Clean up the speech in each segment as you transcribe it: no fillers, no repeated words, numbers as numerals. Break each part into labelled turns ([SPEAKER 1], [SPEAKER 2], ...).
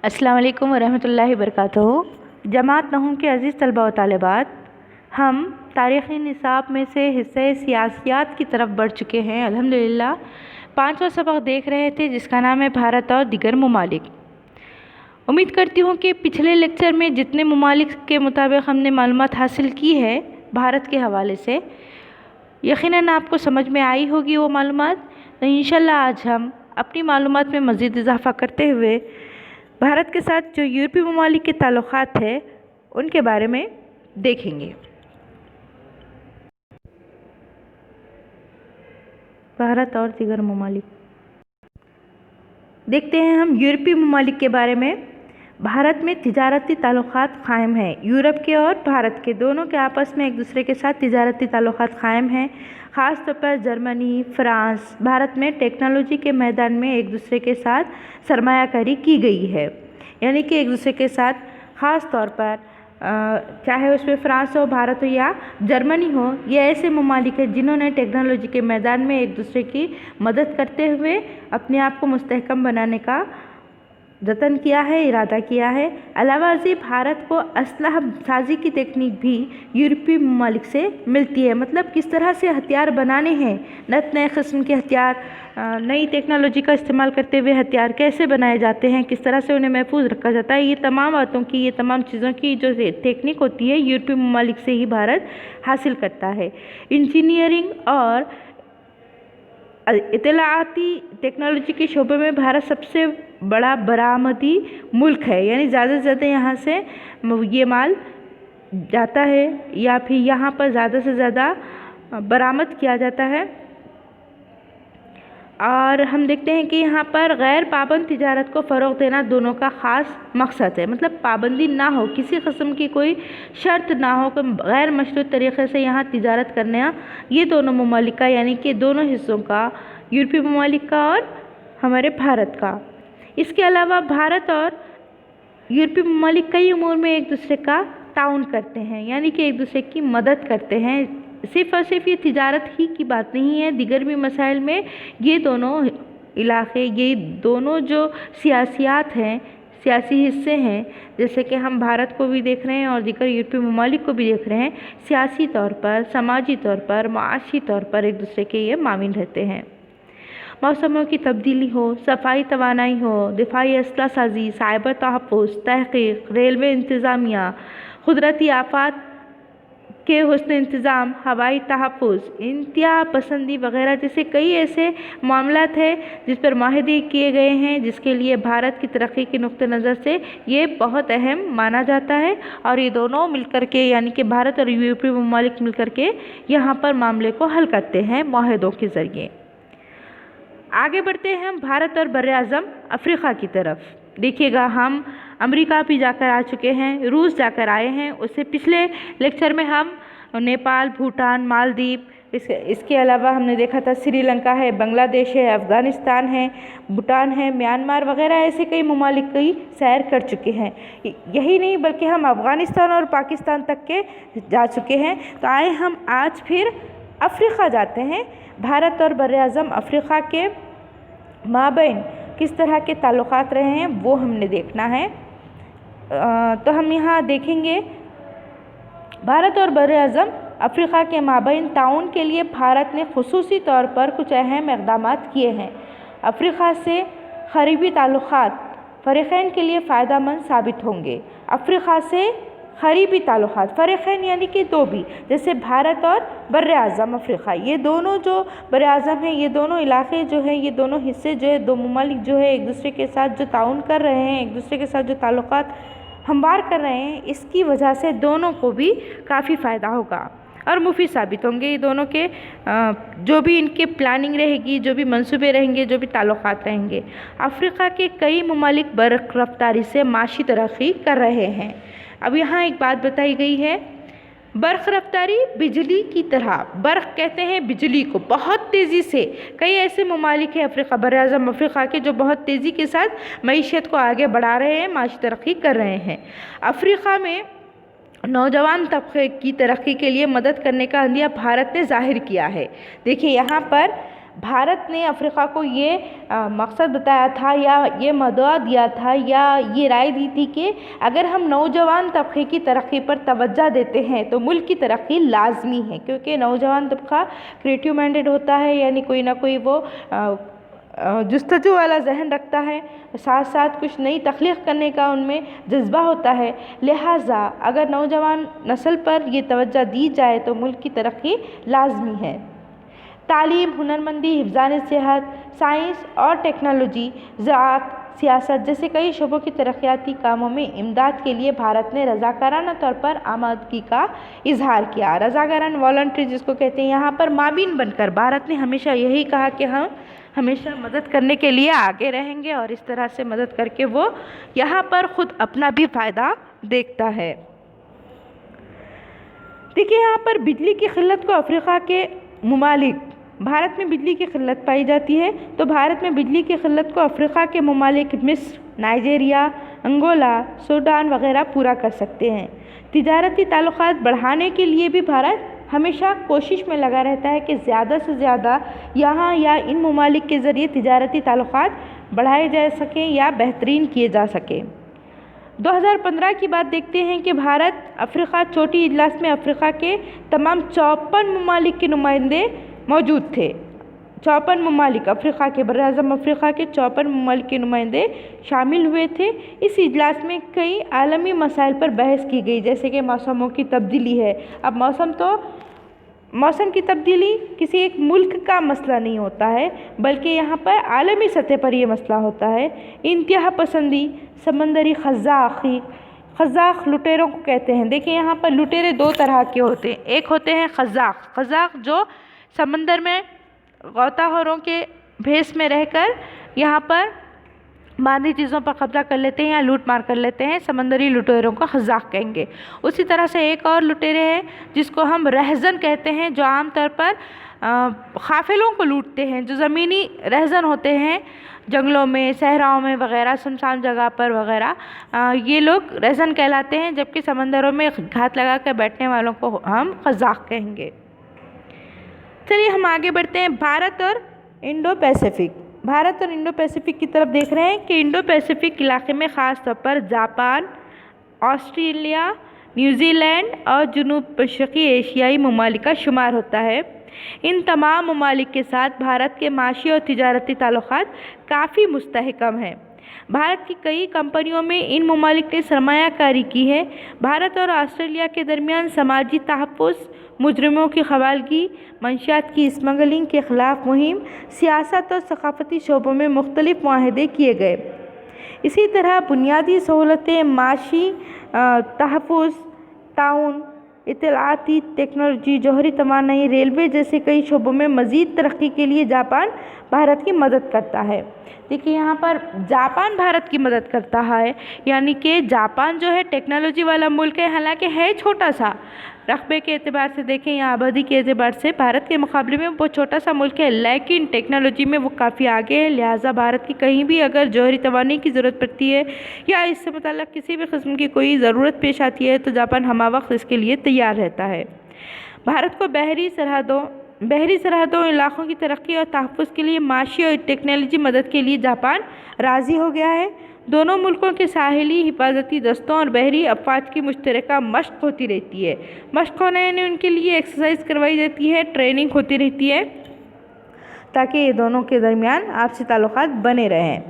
[SPEAKER 1] अस्सलाम वालेकुम वरहमतुल्लाहि वबरकातुहू। जमात नहूम के अज़ीज़ तलबा व तालिबात, हम तारीख़ी निसाब में से हिस्से सियासियात की तरफ बढ़ चुके हैं। अल्हम्दुलिल्लाह 5वां सबक देख रहे थे जिसका नाम है भारत और दीगर ममालिक। उम्मीद करती हूँ कि पिछले लेक्चर में जितने ममालिक के मुताबिक हमने मालूमात हासिल की है भारत के हवाले से, यकीनन आपको समझ में आई होगी वो मालूमात। तो इंशाल्लाह आज हम अपनी मालूमात में मज़ीद इजाफ़ा करते हुए भारत के साथ जो यूरोपीय ममालिक के ताल्लुक़ात है उनके बारे में देखेंगे। भारत और दीगर ममालिक देखते हैं हम यूरोपीय ममालिक के बारे में। भारत में तिजारती ताल्लुक़ात क़ायम हैं। यूरोप के और भारत के दोनों के आपस में एक दूसरे के साथ तिजारती ताल्लुक़ात क़ायम हैं। ख़ास तौर पर जर्मनी, फ्रांस, भारत में टेक्नोलॉजी के मैदान में एक दूसरे के साथ सरमायाकारी की गई है। यानी कि एक दूसरे के साथ ख़ास तौर पर चाहे उसमें फ्रांस हो, भारत हो या जर्मनी हो, ये ऐसे ममालिक हैं जिन्होंने टेक्नोलॉजी के मैदान में एक दूसरे की मदद करते हुए अपने आप को मुस्तहकम बनाने का जतन किया है, इरादा किया है। अलावा से भारत को असलहा साजी की टेक्निक भी यूरोपीय ममालिक से मिलती है। मतलब किस तरह से हथियार बनाने हैं, नए किस्म के हथियार, नई टेक्नोलॉजी का इस्तेमाल करते हुए हथियार कैसे बनाए जाते हैं, किस तरह से उन्हें महफूज रखा जाता है, ये तमाम बातों की, ये तमाम चीज़ों की जो टेक्निक होती है यूरोपीय ममालिक से ही भारत हासिल करता है। इंजीनियरिंग और इत्तलाआती टेक्नोलॉजी के शोबे में भारत सबसे बड़ा बरामदी मुल्क है। यानी ज़्यादा से ज़्यादा यहाँ से ये माल जाता है या फिर यहाँ पर ज़्यादा से ज़्यादा बरामद किया जाता है। और हम देखते हैं कि यहाँ पर गैर पाबंद तिजारत को फ़रोग़ देना दोनों का ख़ास मकसद है। मतलब पाबंदी ना हो, किसी किस्म की कोई शर्त ना हो कि गैर मशरूत तरीक़े से यहाँ तिजारत करना, ये दोनों ममालिक का, यानी कि दोनों हिस्सों का, यूरोपीय ममालिक का और हमारे भारत का। इसके अलावा भारत और यूरोपीय ममालिक कई उमूर में एक दूसरे का ताउन करते हैं, यानी कि एक दूसरे की मदद करते हैं। सिर्फ़ और सिर्फ ये तिजारत ही की बात नहीं है, दीगर भी मसाइल में ये दोनों इलाक़े, ये दोनों जो सियासियात हैं, सियासी हिस्से हैं, जैसे कि हम भारत को भी देख रहे हैं और दीगर यूरोपीय ममालिक को भी देख रहे हैं, सियासी तौर पर, समाजी तौर पर, माशी तौर पर एक दूसरे के ये मामिन रहते हैं। मौसमों की तब्दीली हो, सफाई तवानाई हो, दिफाई असला साजी, साइबर तहफ़्फ़ुज़, तहक़ीक़, रेलवे इंतज़ामिया, कुदरती आफ़ात के हुस्न इंतज़ाम, हवाई तहफ़्फ़ुज़, इंतहा पसंदी वग़ैरह जैसे कई ऐसे मामलात हैं जिस पर माहिदे किए गए हैं, जिसके लिए भारत की तरक्की के नुक़्ते नज़र से ये बहुत अहम माना जाता है। और ये दोनों मिलकर के, यानी कि भारत और यूरोपीय ममालिक मिलकर के यहाँ पर मामले को हल करते हैं माहिदों के ज़रिए। आगे बढ़ते हैं हम भारत और बर्र-ए-आज़म अफ्रीका की तरफ। देखिएगा, हम अमेरिका भी जाकर आ चुके हैं, रूस जाकर आए हैं। उससे पिछले लेक्चर में हम नेपाल, भूटान, मालदीव, इसके अलावा हमने देखा था श्रीलंका है, बांग्लादेश है, अफ़गानिस्तान है, भूटान है, म्यांमार वग़ैरह ऐसे कई ममालिक की सैर कर चुके हैं। यही नहीं बल्कि हम अफ़गानिस्तान और पाकिस्तान तक के जा चुके हैं। तो आए हम आज फिर अफ्रीका जाते हैं। भारत और बर्र-ए-आज़म अफ्रीका के माबैन किस तरह के ताल्लुक़ात रहे हैं वो हमने देखना है। तो हम यहाँ देखेंगे भारत और बर्र-ए-आज़म अफ्रीका के माबैन ताउन के लिए भारत ने ख़ुसूसी तौर पर कुछ अहम इक़दामात किए हैं। अफ्रीका से क़रीबी ताल्लुक़ात फ़रीक़ैन के लिए फ़ायदेमंद साबित होंगे। अफ्रीका से क़रीबी ताल्लुक़ात फ़रीक़ैन यानी कि दो भी, जैसे भारत और बर्र-ए-आज़म अफ्रीका, ये दोनों जो बर्र-ए-आज़म हैं, ये दोनों इलाक़े जो हैं, ये दोनों हिस्से जो है, दो ममालिक जो है एक दूसरे के साथ जो ताउन कर रहे हैं, एक दूसरे के साथ जो ताल्लुक़ात हमवार कर रहे हैं, इसकी वजह से दोनों को भी काफ़ी फ़ायदा होगा और मुफीद साबित होंगे। ये दोनों के जो भी इनके प्लानिंग रहेगी, जो भी मंसूबे रहेंगे, जो भी ताल्लुक़ात रहेंगे। अफ्रीका के कई ममालिक बर्क़ रफ्तारी से माशी तरक्की कर रहे हैं। अब यहाँ एक बात बताई गई है, बर्क़ रफ्तारी बिजली की तरह, बर्क़ कहते हैं बिजली को, बहुत तेज़ी से कई ऐसे ममालिक हैं अफ्रीका, बर्र-ए-आज़म अफ्रीका के, जो बहुत तेज़ी के साथ मईशत को आगे बढ़ा रहे हैं, माशी तरक्की कर रहे हैं। अफ्रीका में नौजवान तबके की तरक्की के लिए मदद करने का अंदिया भारत ने ज़ाहिर किया है। देखिए यहाँ पर भारत ने अफ्रीका को ये मकसद बताया था या ये मदद दिया था या ये राय दी थी कि अगर हम नौजवान तबके की तरक्की पर तवज्जो देते हैं तो मुल्क की तरक्की लाजमी है, क्योंकि नौजवान तबका क्रिएटिव माइंडेड होता है, यानी कोई ना कोई वो जुस्तजू वाला जहन रखता है, साथ साथ कुछ नई तख्लीक करने का उनमें जज्बा होता है। लिहाजा अगर नौजवान नस्ल पर ये तवज्जो दी जाए तो मुल्क की तरक्की लाजमी है। तालीम, हुनरमंदी, हिफ्ज़ान सेहत, साइंस और टेक्नोलॉजी, ज़राअत, सियासत जैसे कई शोबों की तरक्याती कामों में इमदाद के लिए भारत ने रज़ाकाराना तौर पर आमादगी का इजहार किया। रज़ाकाराना वॉलंटरी जिसको कहते हैं, यहाँ पर माबिन बनकर भारत ने हमेशा यही कहा कि हम हमेशा मदद करने के लिए आगे रहेंगे और इस तरह से मदद करके वो यहाँ पर ख़ुद अपना भी फ़ायदा देखता है। देखिए यहाँ पर बिजली की किल्लत को अफ्रीका के ममालिक, भारत में बिजली की किल्लत पाई जाती है तो भारत में बिजली की किल्लत को अफ्रीका के ममालिक मिस्र, नाइजीरिया, अंगोला, सूडान वगैरह पूरा कर सकते हैं। तिजारती ताल्लुकात बढ़ाने के लिए भी भारत हमेशा कोशिश में लगा रहता है कि ज़्यादा से ज़्यादा यहाँ या इन ममालिक के ज़रिए तिजारती ताल्लुकात बढ़ाए जा सकें या बेहतरीन किए जा सकें। 2015 की बात देखते हैं कि भारत अफ्रीका चोटी इजलास में अफ्रीका के तमाम 54 ममालिक के नुमाइंदे मौजूद थे। 54 ममालिक अफ्रीका के, बर्र-ए-आज़म अफ्रीका के 54 ममालिक के नुमाइंदे शामिल हुए थे। इस इजलास में कई आलमी मसाइल पर बहस की गई, जैसे कि मौसमों की तब्दीली है। अब मौसम की तब्दीली किसी एक मुल्क का मसला नहीं होता है, बल्कि यहाँ पर आलमी सतह पर यह मसला होता है। इंतहा पसंदी, समंदरी खज़ाक लुटेरों को कहते हैं। देखिए यहाँ पर लुटेरे दो तरह के होते हैं। एक होते हैं खज़ाक जो समंदर में गौताखोरों के भेस में रहकर यहाँ पर मादनी चीज़ों पर कब्जा कर लेते हैं या लूट मार कर लेते हैं, समंदरी लुटेरों को खज़ाक कहेंगे। उसी तरह से एक और लुटेरे हैं जिसको हम रहज़न कहते हैं, जो आमतौर पर काफ़िलों को लूटते हैं, जो ज़मीनी रहज़न होते हैं जंगलों में, सहराओं में वगैरह, सुनसान जगह पर वगैरह, ये लोग रहज़न कहलाते हैं, जबकि समंदरों में घात लगा कर बैठने वालों को हम खज़ाक कहेंगे। चलिए हम आगे बढ़ते हैं। भारत और इंडो पैसिफिक की तरफ देख रहे हैं कि इंडो पैसिफिक इलाके में ख़ास तौर पर जापान, ऑस्ट्रेलिया, न्यूजीलैंड और जनूब मशरक़ी एशियाई ममालिक का शुमार होता है। इन तमाम ममालिक के साथ भारत के माशी और तिजारती ताल्लुकात काफ़ी मुस्तहकम हैं। भारत की कई कंपनियों में इन ममालिक ने सरमायाकारी की है। भारत और ऑस्ट्रेलिया के दरमियान समाजी तहफ़्फ़ुज़, मुजरिमों की खवालगी, मंशियात की स्मगलिंग के ख़िलाफ़ मुहिम, सियासत और सकाफ़ती शोबों में मुख्तलिफ़ मुआहदे किए गए। इसी तरह बुनियादी सहूलतें, माशी तहफ़्फ़ुज़, ताउन, इत्तलाती टेक्नोलॉजी, जौहरी तवानाई, रेलवे जैसे कई शोबों में मज़ीद तरक्की के लिए जापान भारत की मदद करता है। देखिए यहाँ पर जापान भारत की मदद करता है, यानी कि जापान जो है टेक्नोलॉजी वाला मुल्क है, हालांकि है छोटा सा, रकबे के एतबार से देखें या आबादी के एतबार से भारत के मुकाबले में वो छोटा सा मुल्क है, लेकिन टेक्नोलॉजी में वो काफ़ी आगे है। लिहाजा भारत की कहीं भी अगर जौहरी तवानी की ज़रूरत पड़ती है या इससे मुताल्लिक़ किसी भी किस्म की कोई ज़रूरत पेश आती है तो जापान हमावक्त इसके लिए तैयार रहता है। भारत को बहरी सरहदों इलाक़ों की तरक्की और तहफ़्फ़ुज़ के लिए माशी और टेक्नोलॉजी मदद के लिए जापान राज़ी हो गया है। दोनों मुल्कों के साहिली हिफाजती दस्तों और बहरी अफ़वाज की मुश्तरका मशक़ होती रहती है। मशक़ होने यानी उनके लिए एक्सरसाइज करवाई जाती है, ट्रेनिंग होती रहती है, ताकि ये दोनों के दरमियान आपसी ताल्लुकात बने रहें।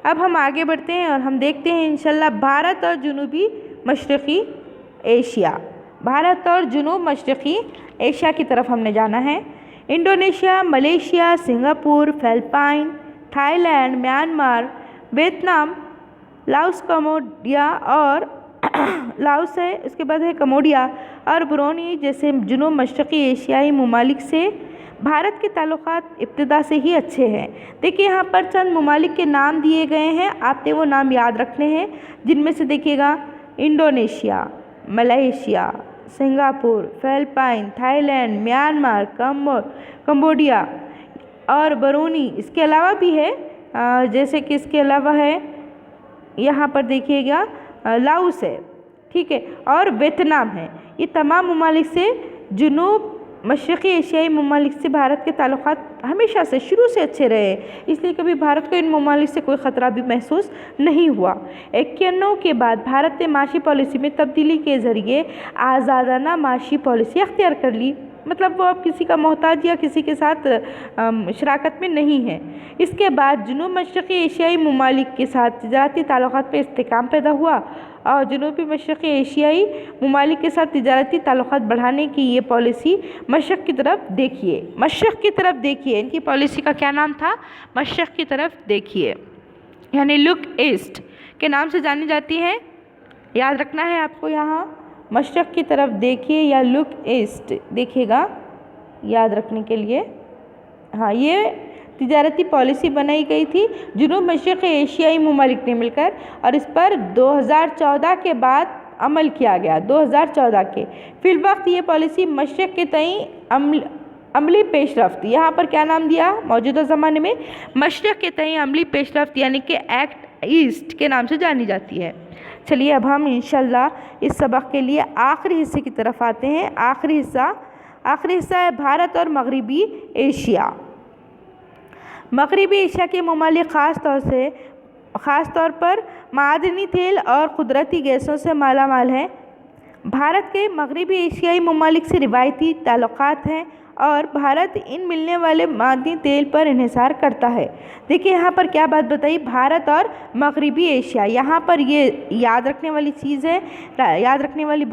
[SPEAKER 1] अब हम आगे बढ़ते हैं और हम देखते हैं इंशाल्लाह भारत और जनूबी मशरक़ी एशिया की तरफ हमने जाना है। Indonesia, Malaysia, Singapore, Philippine, Thailand, Myanmar, Vietnam, Laos, Cambodia और लाओस है, उसके बाद है कम्बोडिया और ब्रूनेई जैसे जुनूब मशरक़ी एशियाई ममालिक से भारत के ताल्लुकात इब्तिदा से ही अच्छे हैं। देखिए यहाँ पर चंद ममालिक के नाम दिए गए हैं, आपने वो नाम याद रखने हैं, जिनमें से देखिएगा Indonesia, Malaysia, Singapore, Philippine, Thailand, Myanmar, Cambodia और ब्रूनेई। इसके अलावा भी है, जैसे कि इसके अलावा है यहाँ पर देखिएगा लाओस है, ठीक है, और वियतनाम है। ये तमाम ममालिक से जुनूब मशरक़ी एशियाई ममालिक से भारत के ताल्लुकात हमेशा से शुरू से अच्छे रहे, इसलिए कभी भारत को इन ममालिक से कोई ख़तरा भी महसूस नहीं हुआ। 91 के बाद भारत ने माशी पॉलिसी में तब्दीली के ज़रिए आज़ादाना माशी पॉलिसी अख्तियार कर ली, मतलब वो अब किसी का मोहताज या किसी के साथ शराकत में नहीं है। इसके बाद जनूब मशरक़ी एशियाई ममालिक के साथ तजारती ताल्लुकात पर इस्तेहकाम पैदा हुआ और जनूबी मशरक़ी एशियाई ममालिक के साथ तजारती ताल्लुकात बढ़ाने की ये पॉलिसी मशरक़ की तरफ देखिए, मशरक़ की तरफ देखिए। इनकी पॉलिसी का क्या नाम था? मशरक़ की तरफ देखिए, यानी लुक ईस्ट के नाम से जानी जाती है। याद रखना है आपको, यहाँ मशरक़ की तरफ देखिए या लुक ईस्ट देखिएगा याद रखने के लिए। हाँ, ये तिजारती पॉलिसी बनाई गई थी जनूब मशरक़ी एशियाई ममालिक ने मिलकर, और इस पर 2014 के बाद अमल किया गया। 2014 के फिलवक्त ये पॉलिसी मशरक़ के तई अमली पेशरफ्त, यहाँ पर क्या नाम दिया मौजूदा ज़माने में? मशरक़ के तई अमली पेशरफ्त यानी कि एक्ट ईस्ट के नाम से जानी जाती है। चलिए अब हम इंशाल्लाह इस सबक के लिए आखिरी हिस्से की तरफ आते हैं। आखिरी हिस्सा है भारत और मगरबी एशिया। मगरबी एशिया के ममालिक ख़ास तौर पर मादनी तेल और कुदरती गैसों से मालामाल हैं। भारत के मगरबी एशियाई ममालिक से रिवायती ताल्लुकात हैं और भारत इन मिलने वाले मादनी तेल पर इन्हिसार करता है। देखिए यहाँ पर क्या बात बताई, भारत और मगरबी एशिया। यहाँ पर ये याद रखने वाली चीज़ है, याद रखने वाली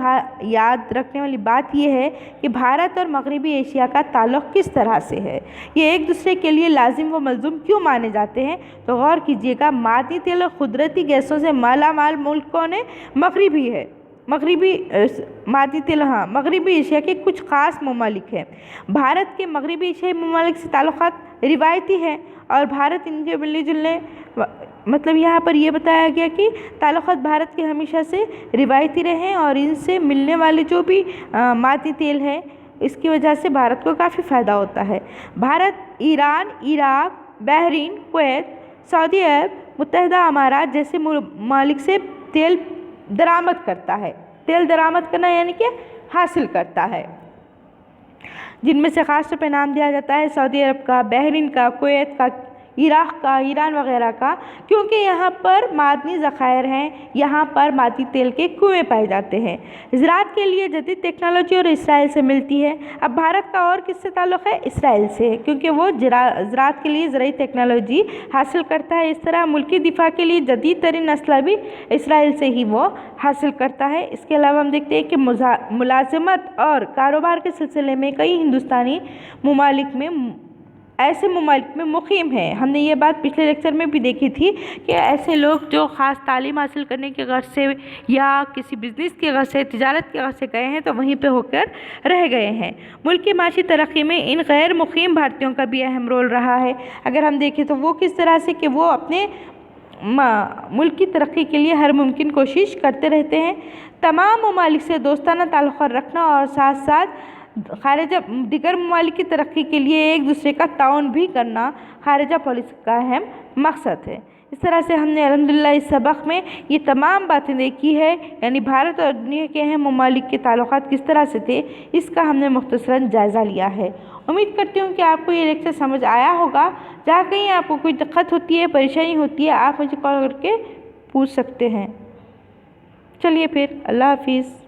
[SPEAKER 1] बात ये है कि भारत और मगरबी एशिया का ताल्लुक़ किस तरह से है, ये एक दूसरे के लिए लाजिम व मलज़ूम क्यों माने जाते हैं। तो गौर कीजिएगा, मादनी तेल और कुदरती गैसों से मालामाल मुल्क कौन है? मगरबी है। मगरबी एशिया के कुछ ख़ास ममालिक हैं। भारत के मगरबी एशियाई ममालिक से ताल्लुकात रिवायती हैं और भारत इनके मिलने जुलने, मतलब यहाँ पर यह बताया गया कि ताल्लुकात भारत के हमेशा से रिवायती रहे हैं और इनसे मिलने वाले जो भी मादनी तेल है इसकी वजह से भारत को काफ़ी फ़ायदा होता है। Bharat Iran, Iraq, Bahrain, Kuwait, Saudi Arab, मुत्तहिदा अमारात जैसे ममालिक से तेल दरामद करता है। तेल दरामद करना यानी कि हासिल करता है, जिनमें से ख़ास तौर पर नाम दिया जाता है सऊदी अरब का, बहरीन का, कुवैत का, इराक़ का, ईरान वगैरह का, क्योंकि यहाँ पर मादनी ज़खायर हैं, यहाँ पर मादनी तेल के कुएँ पाए जाते हैं। ज़राअत के लिए जदीद टेक्नोलॉजी और इसराइल से मिलती है। अब भारत का और किससे ताल्लुक़ है? इसराइल से, क्योंकि वो ज़राअत के लिए ज़राई टेक्नोलॉजी हासिल करता है। इस तरह मुल्की दिफा के लिए जदीद तरीन असला भी इसराइल से ही वो हासिल करता है। इसके अलावा हम देखते हैं कि मुलाज़मत और कारोबार के सिलसिले में कई हिंदुस्तानी ऐसे ममालिक में मुक़ीम हैं। हमने ये बात पिछले लेक्चर में भी देखी थी कि ऐसे लोग जो ख़ास तालीम हासिल करने के गर्ज से या किसी बिज़नेस के गर्ज से, तिजारत के गर्ज से गए हैं तो वहीं पे होकर रह गए हैं। मुल्क की माशी तरक्की में इन गैर मुक़ीम भारतीयों का भी अहम रोल रहा है। अगर हम देखें तो वो किस तरह से कि वो अपने मुल्क की तरक्की के लिए हर मुमकिन कोशिश करते रहते हैं। तमाम ममालिक से दोस्ताना ताल्लुक़ रखना और साथ साथ खारिजा दीगर ममालिक की तरक्की के लिए एक दूसरे का ताउन भी करना खारिजा पॉलिसी का अहम मकसद है। इस तरह से हमने अल्हम्दुलिल्लाह इस सबक में ये तमाम बातें देखी है, यानी भारत और दुनिया के अहम ममालिक के ताल्लुकात किस तरह से थे, इसका हमने मुख्तसरन जायज़ा लिया है। उम्मीद करती हूँ कि आपको ये लेक्चर समझ आया होगा। जहाँ कहीं आपको कोई दिक्कत होती है, परेशानी होती है, आप मुझे कॉल करके पूछ सकते हैं। चलिए फिर, अल्लाह हाफिज़।